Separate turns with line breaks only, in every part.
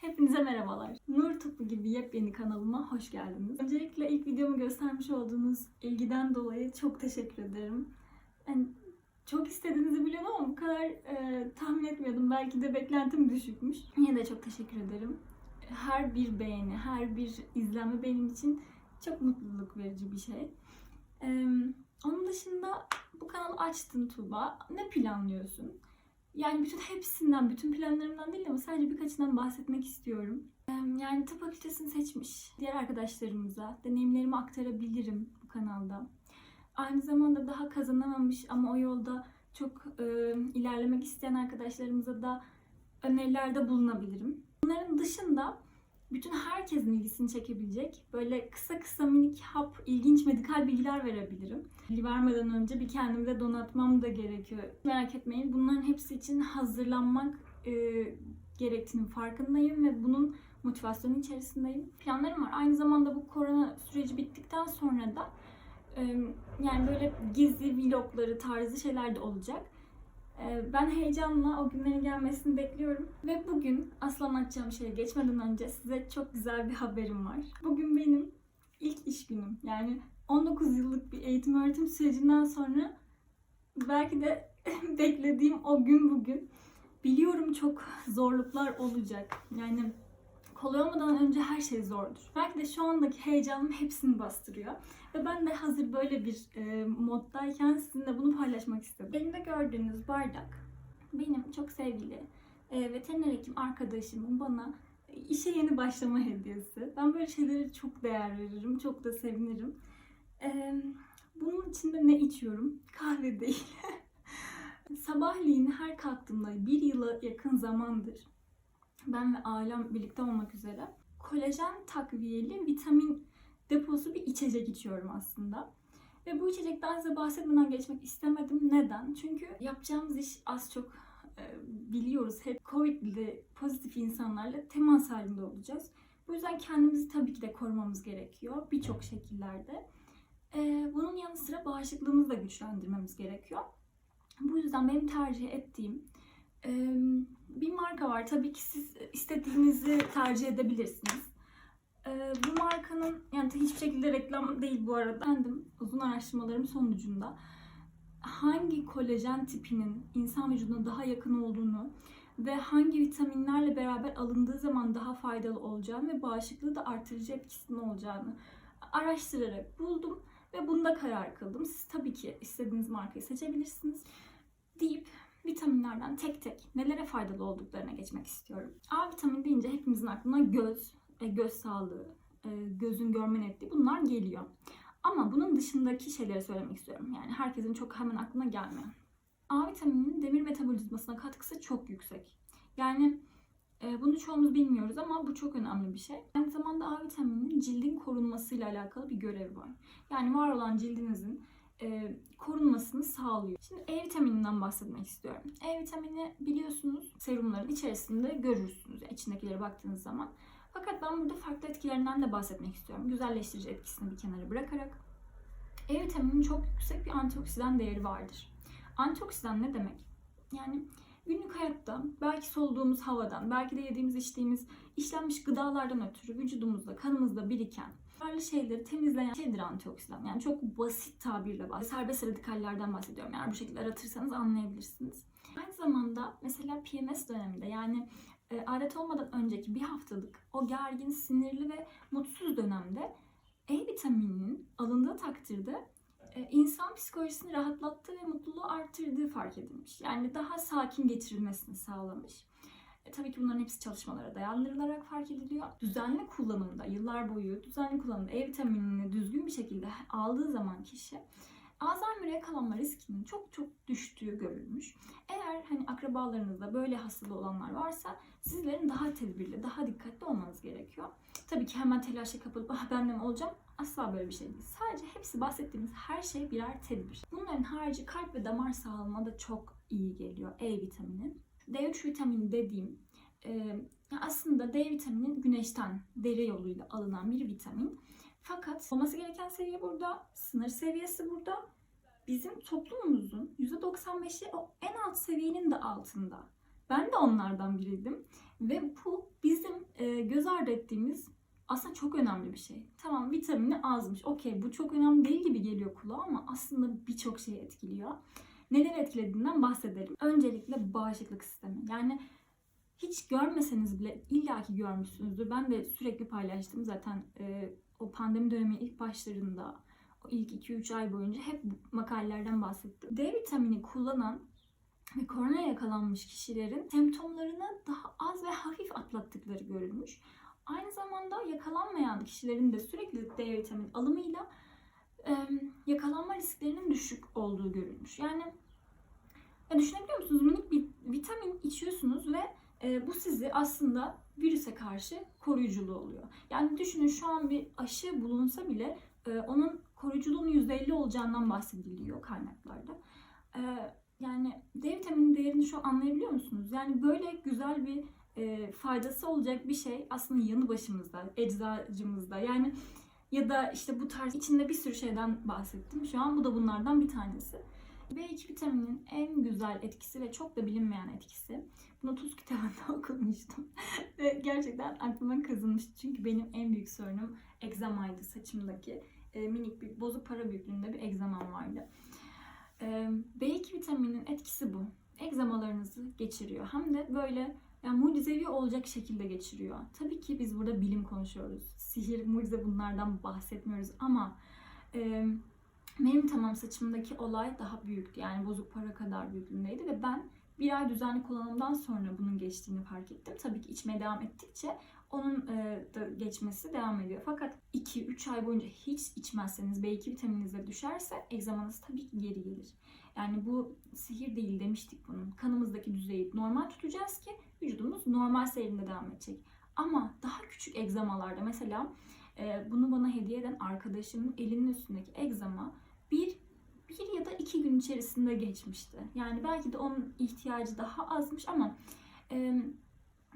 Hepinize merhabalar. Nur Topu gibi yepyeni kanalıma hoş geldiniz. Öncelikle ilk videomu göstermiş olduğunuz ilgiden dolayı çok teşekkür ederim. Yani çok istediğinizi biliyorum ama bu kadar tahmin etmiyordum. Belki de beklentim düşükmüş. Yine de çok teşekkür ederim. Her bir beğeni, her bir izlenme benim için çok mutluluk verici bir şey. Onun dışında bu kanalı açtın Tuğba. Ne planlıyorsun? Yani bütün planlarımdan değil ama sadece birkaçından bahsetmek istiyorum. Yani tıp fakültesini seçmiş diğer arkadaşlarımıza deneyimlerimi aktarabilirim bu kanalda. Aynı zamanda daha kazanamamış ama o yolda çok ilerlemek isteyen arkadaşlarımıza da önerilerde bulunabilirim. Bunların dışında bütün herkesin ilgisini çekebilecek böyle kısa kısa minik ilginç medikal bilgiler verebilirim. Bilgi vermeden önce bir kendimi de donatmam da gerekiyor. Merak etmeyin, bunların hepsi için hazırlanmak gerektiğinin farkındayım ve bunun motivasyonu içerisindeyim. Planlarım var. Aynı zamanda bu korona süreci bittikten sonra da yani böyle gezi vlogları tarzı şeyler de olacak. Ben heyecanla o günlerin gelmesini bekliyorum. Ve bugün asıl anlatacağım şeye geçmeden önce size çok güzel bir haberim var. Bugün benim ilk iş günüm. Yani 19 yıllık bir eğitim öğretim sürecinden sonra belki de beklediğim o gün bugün. Biliyorum çok zorluklar olacak. Yani kolay olmadan önce her şey zordur. Belki de şu andaki heyecanım hepsini bastırıyor. Ve ben de hazır böyle bir moddayken sizinle bunu paylaşmak istedim. Elimde gördüğünüz bardak benim çok sevgili veteriner hekim arkadaşımın bana işe yeni başlama hediyesi. Ben böyle şeylere çok değer veririm, çok da sevinirim. Bunun içinde ne içiyorum? Kahve değil. Sabahleyin her kalktığımda bir yıla yakın zamandır ben ve ailem birlikte olmak üzere kolajen takviyeli vitamin deposu bir içecek içiyorum aslında. Ve bu içecekten size bahsetmeden geçmek istemedim. Neden? Çünkü yapacağımız iş az çok biliyoruz. Hep Covid'li pozitif insanlarla temas halinde olacağız. Bu yüzden kendimizi tabii ki de korumamız gerekiyor birçok şekillerde. Bunun yanı sıra bağışıklığımızı da güçlendirmemiz gerekiyor. Bu yüzden benim tercih ettiğim bir marka var. Tabii ki siz istediğinizi tercih edebilirsiniz. Bu markanın yani hiçbir şekilde reklam değil bu arada. Kendim uzun araştırmalarım sonucunda hangi kolajen tipinin insan vücuduna daha yakın olduğunu ve hangi vitaminlerle beraber alındığı zaman daha faydalı olacağını ve bağışıklığı da artırıcı etkisinin olacağını araştırarak buldum ve bunda karar kıldım. Siz tabii ki istediğiniz markayı seçebilirsiniz deyip vitaminlerden tek tek nelere faydalı olduklarına geçmek istiyorum. A vitamini deyince hepimizin aklına göz sağlığı, gözün görme netliği bunlar geliyor. Ama bunun dışındaki şeyleri söylemek istiyorum. Yani herkesin çok hemen aklına gelmeyen. A vitamininin demir metabolizmasına katkısı çok yüksek. Yani bunu çoğumuz bilmiyoruz ama bu çok önemli bir şey. Aynı zamanda A vitamininin cildin korunmasıyla alakalı bir görevi var. Yani var olan cildinizin korunmasını sağlıyor. Şimdi E vitamininden bahsetmek istiyorum. E vitamini biliyorsunuz serumların içerisinde görürsünüz içindekilere baktığınız zaman. Fakat ben burada farklı etkilerinden de bahsetmek istiyorum. Güzelleştirici etkisini bir kenara bırakarak. E vitamininin çok yüksek bir antioksidan değeri vardır. Antioksidan ne demek? Yani günlük hayatta belki soluduğumuz havadan, belki de yediğimiz içtiğimiz işlenmiş gıdalardan ötürü vücudumuzda, kanımızda biriken zararlı şeyleri temizleyen şeydir antioksidan. Yani çok basit tabirle serbest radikallerden bahsediyorum. Yani bu şekilde aratırsanız anlayabilirsiniz. Aynı zamanda mesela PMS döneminde yani adet olmadan önceki bir haftalık o gergin, sinirli ve mutsuz dönemde E vitamininin alındığı takdirde insan psikolojisini rahatlattığı ve mutluluğu arttırdığı fark edilmiş. Yani daha sakin geçirilmesini sağlamış. Tabii ki bunların hepsi çalışmalara dayandırılarak fark ediliyor. Düzenli kullanımda, yıllar boyu düzenli kullanımda E vitaminini düzgün bir şekilde aldığı zaman kişi Alzheimer'a yakalanma riskinin çok düştüğü görülmüş. Eğer akrabalarınızda böyle hastalığı olanlar varsa sizlerin daha tedbirli, daha dikkatli olmanız gerekiyor. Tabii ki hemen telaşa kapılıp ben de mi olacağım? Asla böyle bir şey değil. Sadece hepsi bahsettiğimiz her şey birer tedbir. Bunların harici kalp ve damar sağlığına da çok iyi geliyor E vitamini. D3 vitamini dediğim aslında D vitaminin güneşten, deri yoluyla alınan bir vitamin. Fakat olması gereken seviye burada, sınır seviyesi burada. Bizim toplumumuzun %95'i o en alt seviyenin de altında. Ben de onlardan biriydim. Ve bu bizim göz ardı ettiğimiz aslında çok önemli bir şey. Tamam, vitamini azmış. Okey, bu çok önemli değil gibi geliyor kulağa ama aslında birçok şeyi etkiliyor. Neler etkilediğinden bahsedelim. Öncelikle bağışıklık sistemi. Yani hiç görmeseniz bile illaki görmüşsünüzdür. Ben de sürekli paylaştım zaten o pandemi dönemi ilk başlarında, o ilk 2-3 ay boyunca hep makalelerden bahsettim. D vitamini kullanan ve koronaya yakalanmış kişilerin semptomlarını daha az ve hafif atlattıkları görülmüş. Aynı zamanda yakalanmayan kişilerin de sürekli D vitamini alımıyla yakalanma risklerinin düşük olduğu görülmüş. Yani ya düşünebiliyor musunuz? Minik bir vitamin içiyorsunuz ve bu sizi aslında virüse karşı koruyuculuğu oluyor. Yani düşünün, şu an bir aşı bulunsa bile onun koruyuculuğunun %50 olacağından bahsediliyor kaynaklarda. Yani D vitamini değerini şu an anlayabiliyor musunuz? Yani böyle güzel bir faydası olacak bir şey aslında yanı başımızda, eczacımızda. Yani ya da işte bu tarz içinde bir sürü şeyden bahsettim. Şu an bu da bunlardan bir tanesi. B2 vitaminin en güzel etkisi ve çok da bilinmeyen etkisi. Bunu Tuz kitabında okumuştum. Ve gerçekten aklıma kazınmıştı. Çünkü benim en büyük sorunum egzamaydı, saçımdaki. Minik bir bozuk para büyüklüğünde bir egzamam vardı. B2 vitaminin etkisi bu. Egzamalarınızı geçiriyor. Hem de böyle yani mucizevi olacak şekilde geçiriyor. Tabii ki biz burada bilim konuşuyoruz. Sihir, mucize, bunlardan bahsetmiyoruz ama benim tamam saçımdaki olay daha büyüktü. Yani bozuk para kadar büyüklüğündeydi ve ben bir ay düzenli kullanımdan sonra bunun geçtiğini fark ettim. Tabii ki içmeye devam ettikçe onun da geçmesi devam ediyor. Fakat 2-3 ay boyunca hiç içmezseniz, B2 vitamininiz de düşerse egzamanız tabii ki geri gelir. Yani bu sihir değil demiştik bunun. Kanımızdaki düzeyi normal tutacağız ki vücudumuz normal seyrinde devam edecek. Ama daha küçük egzamalarda, mesela bunu bana hediye eden arkadaşımın elinin üstündeki egzama bir ya da 2 gün içerisinde geçmişti. Yani belki de onun ihtiyacı daha azmış ama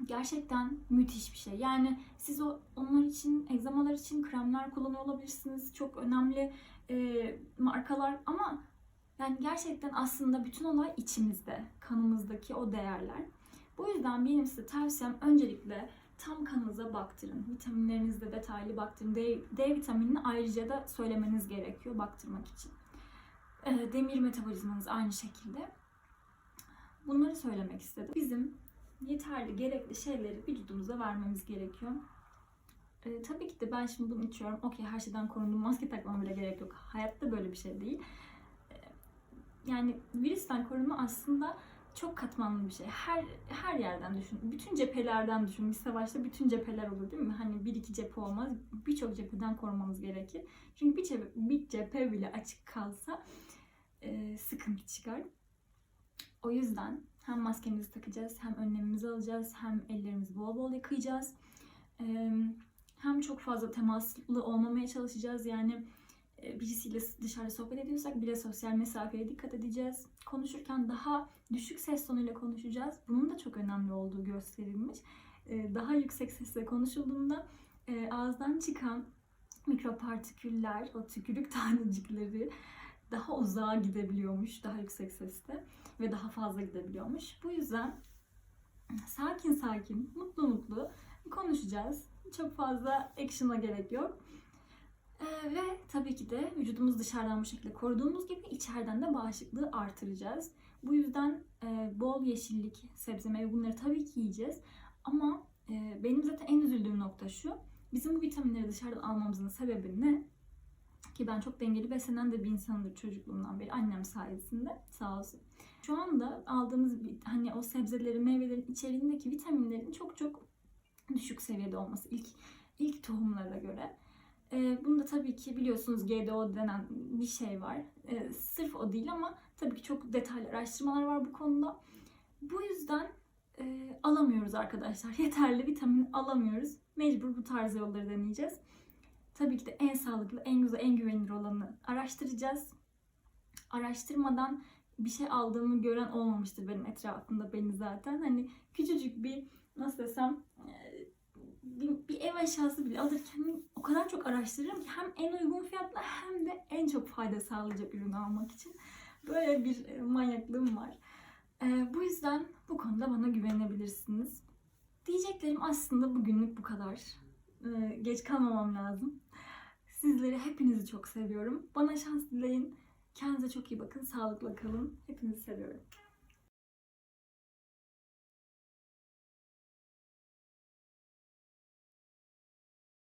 gerçekten müthiş bir şey. Yani siz onlar için, egzamalar için kremler kullanıyor olabilirsiniz. Çok önemli markalar ama yani gerçekten aslında bütün olay içimizde, kanımızdaki o değerler. Bu yüzden benim size tavsiyem öncelikle tam kanınıza baktırın. Vitaminlerinizde detaylı baktırın. D vitaminini ayrıca da söylemeniz gerekiyor baktırmak için. Demir metabolizmanız aynı şekilde. Bunları söylemek istedim. Bizim yeterli, gerekli şeyleri vücudumuza vermemiz gerekiyor. Tabii ki de ben şimdi bunu içiyorum. Okey, her şeyden korundum. Maske takmam bile gerek yok. Hayatta böyle bir şey değil. Yani virüsten korunma aslında çok katmanlı bir şey. Her yerden düşün. Bütün cephelerden düşün. Bir savaşta bütün cepheler olur değil mi? Hani bir iki cephe olmaz. Birçok cepheden korumamız gerekir. Çünkü bir cephe bile açık kalsa sıkıntı çıkar. O yüzden hem maskemizi takacağız, hem önlemimizi alacağız, hem ellerimizi bol bol yıkayacağız. Hem çok fazla temaslı olmamaya çalışacağız. Yani birisiyle dışarıda sohbet ediyorsak bile sosyal mesafeye dikkat edeceğiz. Konuşurken daha düşük ses tonuyla konuşacağız. Bunun da çok önemli olduğu gösterilmiş. Daha yüksek sesle konuşulduğunda ağızdan çıkan mikropartiküller, o tükürük tanecikleri daha uzağa gidebiliyormuş, daha yüksek sesle ve daha fazla gidebiliyormuş. Bu yüzden sakin sakin, mutlu mutlu konuşacağız. Çok fazla action'a gerek yok. Ve tabii ki de vücudumuz dışarıdan bu şekilde koruduğumuz gibi içeriden de bağışıklığı artıracağız. Bu yüzden bol yeşillik, sebze, meyve, bunları tabii ki yiyeceğiz. Ama benim zaten en üzüldüğüm nokta şu. Bizim bu vitaminleri dışarıdan almamızın sebebi ne? Ki ben çok dengeli beslenen de bir insanımdır çocukluğumdan beri, annem sayesinde, sağ olsun. Şu anda aldığımız hani o sebzelerin, meyvelerin içeriğindeki vitaminlerin çok çok düşük seviyede olması ilk tohumlara göre. Bunda tabii ki biliyorsunuz GDO denen bir şey var. Sırf o değil ama tabii ki çok detaylı araştırmalar var bu konuda. Bu yüzden alamıyoruz arkadaşlar. Yeterli vitamin alamıyoruz. Mecbur bu tarz yolları deneyeceğiz. Tabii ki de en sağlıklı, en güzel, en güvenilir olanı araştıracağız. Araştırmadan bir şey aldığımı gören olmamıştır benim etrafımda, beni zaten. Hani küçücük bir, nasıl desem, bir ev eşyası bile alırken o kadar çok araştırırım ki hem en uygun fiyatla hem de en çok fayda sağlayacak ürünü almak için. Böyle bir manyaklığım var. Bu yüzden bu konuda bana güvenebilirsiniz. Diyeceklerim aslında bugünlük bu kadar. Geç kalmamam lazım. Sizleri hepinizi çok seviyorum. Bana şans dileyin. Kendinize çok iyi bakın. Sağlıkla kalın. Hepinizi seviyorum.